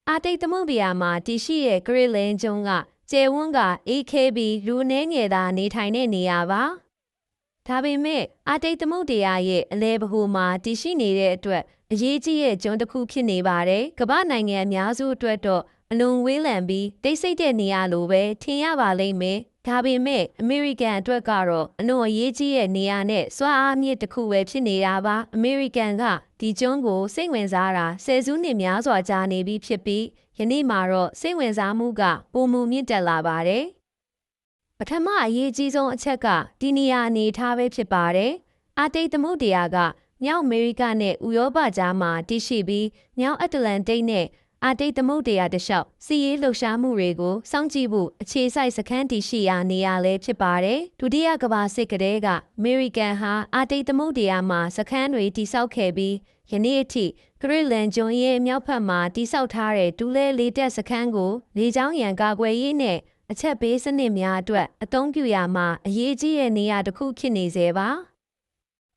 အာတိတ်သမုဒ္ဒရာမှာတည်ရှိတဲ့ဂရစ်လင်းကျွန်းကကျယ်ဝန်းကအေးခဲပြီးလူအနည်းငယ်သာနေထိုင်တဲ့နေရာပါဒါပေမဲ့အာတိတ်သမုဒ္ဒရာရဲ့အလဲဗဟိုမှာတည်ရှိနေတဲ့အတွက်အရေးကြီးတဲ့ကျွန်းတစ်ခုဖြစ်နေပါတယ်ကမ္ဘာနိုင်ငံအများစုအတွက်တော့အလွန်ဝေးလံပြီးတိတ်ဆိတ်တဲ့နေရာလိုပဲထင်ရပါလိမ့်မယ်ဒါပေမဲ့အမေရိကန်အတွက်ကတော့အလွန်အရေးကြီးတဲ့နေရာနဲ့စွမ်းအားမြင့်တစ်ခုပဲဖြစ်နေတာပါအမေရိကန်ကဒီကျွန်းကိုစိတ်ဝင်စားတာဆယ်စုနှစ်များစွာကြာနေပြီဖြစ်ပြီးယနေ့မှာတော့စိတ်ဝင်စားမှုကပိုမိုမြင့်တက်လာပါတယ်ပထမအရေးကြီးဆုံးအချက်ကဒီနေရာအနေထားပဲဖြစ်ပါတယ်အာတိတ်သမုဒ္ဒရာကမြောက်အမေရိကနဲ့ဥရောပကြားမှာတည်ရှိပြီးမြောက်အတ္တလန္တိတ်နဲ့အာတိတ်သမုဒ္ဒရာတစ်လျှောက်စီးရေးလှုပ်ရှားမှုတွေကိုစောင့်ကြည့်ဖို့အခြေစိုက်စခန်းတည်ရှိရာနေရာလည်းဖြစ်ပါတယ်ဒုတိယကမ္ဘာစစ်ကတည်းကအမေရိကန်ဟာအာတိတ်သမုဒ္ဒရာမှာစခန်းတွေတည်ဆောက်ခဲ့ပြီးယနေ့အထိဂရစ်လန်ကျွန်းရဲ့မြောက်ဘက်မှာတည်ဆောက်ထားတဲ့ဒူးလဲလေးတက်စခန်းကိုလေကြောင်းရန်ကာကွယ်ရေးနဲ့အချက်ပေးစနစ်များအတွက်အသုံးပြုရမှာအရေးကြီးတဲ့နေရာတစ်ခုဖြစ်နေစေပါ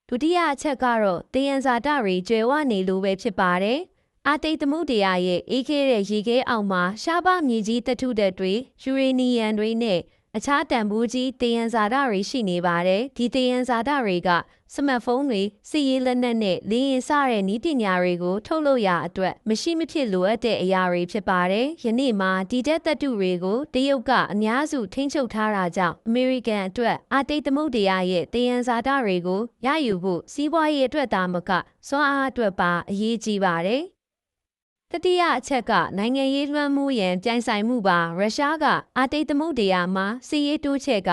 ဒုတိယအချက်ကတော့တယံဇာတတွေကျွယ်ဝနေလို့ပဲဖြစ်ပါတယ်အာတိတ်သမုဒ္ဒရာရဲ့အေးခဲတဲ့ရေခဲအောက်မှာရှားပါမြေကြီးသတ္တုဓာတ်တွေယူရေနီယံတွေနဲ့အခြားတန်ဖိုးကြီးတယံဇာတတွေရှိနေပါတယ်ဒီတယံဇာတတွေကစမတ်ဖုန်းတွေစီးရေးလက်နက်နဲ့လေယာဉ်စတဲ့နည်းပညာတွေကိုထုတ်လုပ်ရအတွက်မရှိမဖြစ်လိုအပ်တဲ့အရာတွေဖြစ်ပါတယ်ယနေ့မှာဒီဓာတ်သတ္တုတွေကိုတရုတ်ကအများစုထိန်းချုပ်ထားတာကြောင့်အမေရိကန်အတွက်အာတိတ်သမုဒ္ဒရာရဲ့တယံဇာတတွေကိုရယူဖို့စီးပွားရေးအတွက်သာမကစွမ်းအားအတွက်ပါအရေးကြီးပါတယ်တတိယအချက်ကနိုင်ငံရေးလွှမ်းမိုးရန်ပြိုင်ဆိုင်မှုပါရုရှားကအာတိတ်သမုဒ္ဒရာမှာစစ်ရေးတိုးချဲ့က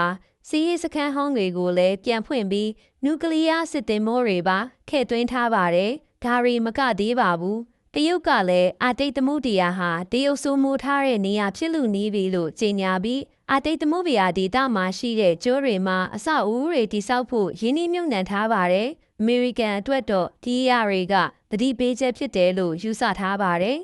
စစ်ရေးစခန်းဟောင်းတွေကိုလည်းပြန်ဖွင့်ပြီးနျူကလ িয়ার စစ်သင်္ဘောတွေပါထည့်သွင်းထားပါတယ်ဒါရီမကသေးပါဘူးတရုတ်ကလည်းအာတိတ်သမုဒ္ဒရာဟာတရုတ်စိုးမိုးထားတဲ့နေရာဖြစ်လို့နေပြီလို့ကြေညာပြီးအာတိတ်သမုဒ္ဒရာဒေသမှာရှိတဲ့ကျွန်းတွေမှာအဆောက်အဦတွေတည်ဆောက်ဖို့ရင်းနှီးမြှုပ်နှံထားပါတယ်အမေရိကန်အတွက်တော့ဒီအရာတွေကသတိပေးချက်ဖြစ်တယ်လို့ယူဆထားပါတယ်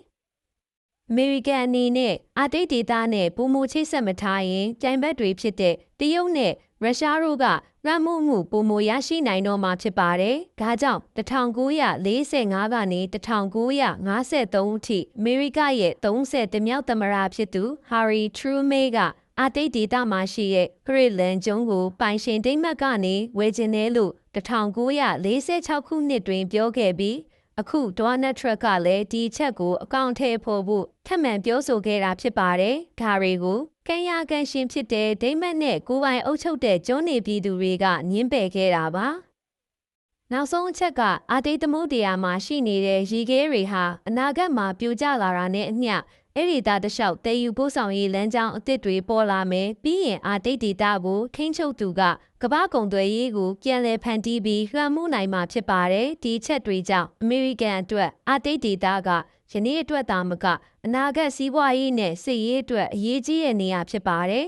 အမေရိကန်အနေနဲ့အာတိတ်ဒေသနဲ့ပုံမချိတ်ဆက်မထားရင်ပြိုင်ဘက်တွေဖြစ်တဲ့တရုတ်နဲ့ရုရှားတို့ကလွှမ်းမိုးမှုပုံမရရှိနိုင်တော့မှာဖြစ်ပါတယ်။ဒါကြောင့်1945ကနေ1953အထိအမေရိကရဲ့30မြောက်သမ္မတဖြစ်သူဟာရီထရူးမေးကအာတိတ်ဒေသမှာရှိတဲ့ဂရစ်လန်ကျွန်းကိုပိုင်ရှင်ဒိန်းမတ်ကနေဝယ်ချင်တယ်လို့1946ခုနှစ်တွင်ပြောခဲ့ပြီးအခုဒေါ်နယ်ထရန့်ကလည်းဒီအချက်ကိုအကောင့်ထဲပေါ်ဖို့ထပ်မံပြောဆိုခဲ့တာဖြစ်ပါတယ်။ဒါတွေကိုကန်ရကန်ရှင်ဖြစ်တဲ့ဒိမတ်နဲ့ကိုပိုင်အုပ်ချုပ်တဲ့ကျွန်းနေပြည်သူတွေကညှင်းပယ်ခဲ့တာပါ။နောက်ဆုံးအချက်ကအာတိတ်သမုဒ္ဒရာမှာရှိနေတဲ့ရေခဲတွေဟာအနာဂတ်မှာပြိုကျလာတာနဲ့အမျှအဲ့ဒီသားတလျှောက်တည်ယူပို့ဆောင်ရေးလမ်းကြောင်းအသစ်တွေပေါ်လာမယ်ပြီးရင်အာတိတ်ဒေသကိုထိန်းချုပ်သူကကမ္ဘာကုန်သွယ်ရေးကိုပြန်လည်ဖန်တီးပြီးလွှမ်းမိုးနိုင်မှာဖြစ်ပါတယ်ဒီချက်တွေကြောင့်အမေရိကန်အတွက်အာတိတ်ဒေသကယနေ့အတွက်သာမကအနာဂတ်စီးပွားရေးနဲ့စစ်ရေးအတွက်အရေးကြီးတဲ့နေရာဖြစ်ပါတယ်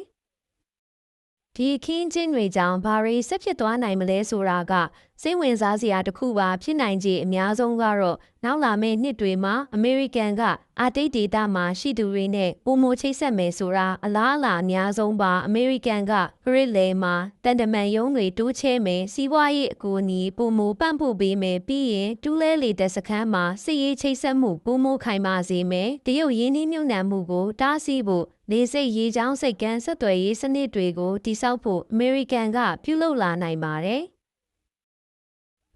ဒီခင်းချင်းတွေကြောင့်ဘာတွေဆက်ဖြစ်သွားနိုင်မလဲဆိုတာကစိတ်ဝင်စားစရာတစ်ခုပါဖြစ်နိုင်ခြေအများဆုံးကတော့နောက်လာမယ့်နှစ်တွေမှာအမေရိကန်ကအာတိတ်ဒေသမှာရှိသူတွေနဲ့ပုံမချိတ်ဆက်မယ်ဆိုတာအလားအလာအများဆုံးပါအမေရိကန်ကဂရစ်လေမှာတန်တမန်ယုံတွေတိုးချဲမယ်စီးပွားရေးအကူအညီပုံမပန့်ဖို့ပေးမယ်ပြီးရင်တူးလဲလေတပ်စခန်းမှာစစ်ရေးချိတ်ဆက်မှုပုံမခိုင်မာစေမယ်တရုတ်ရင်းနှီးမြှုပ်နှံမှုကိုတားဆီးဖို့လေဆိပ်ရေကြောင်းစိတ်ကမ်းဆက်သွယ်ရေးစနစ်တွေကိုတည်ဆောက်ဖို့အမေရိကန်ကပြုလုပ်လာနိုင်ပါတယ်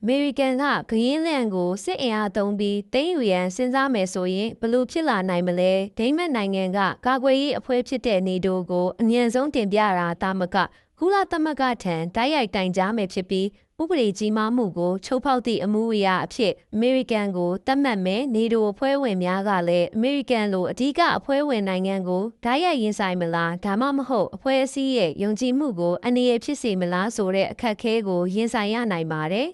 အမေရိကန်ကဂရင်းလန်ကိုစစ်အင်အားသုံးပြီးသိမ်းယူရန်စဉ်းစားမယ်ဆိုရင်ဘလို့ဖြစ်လာနိုင်မလဲဒိန်းမတ်နိုင်ငံကကာကွယ်ရေးအဖွဲ့ဖြစ်တဲ့နေတိုကိုအမြန်ဆုံးတင်ပြတာတာမကကုလသမဂ္ဂထံတိုက်ရိုက်တိုင်ကြားမယ်ဖြစ်ပြီးဥပဒေကြီးမားမှုကိုချိုးဖောက်သည့်အမှုအရာအဖြစ်အမေရိကန်ကိုသတ်မှတ်မယ်နေတိုအဖွဲ့ဝင်များကလည်းအမေရိကန်လိုအဓိကအဖွဲ့ဝင်နိုင်ငံကိုဓာတ်ရိုက်ရင်ဆိုင်မလားဒါမှမဟုတ်အဖွဲ့အစည်းရဲ့ယုံကြည်မှုကိုအနေရဖြစ်စေမလားဆိုတဲ့အခက်အခဲကိုရင်ဆိုင်ရနိုင်ပါတယ်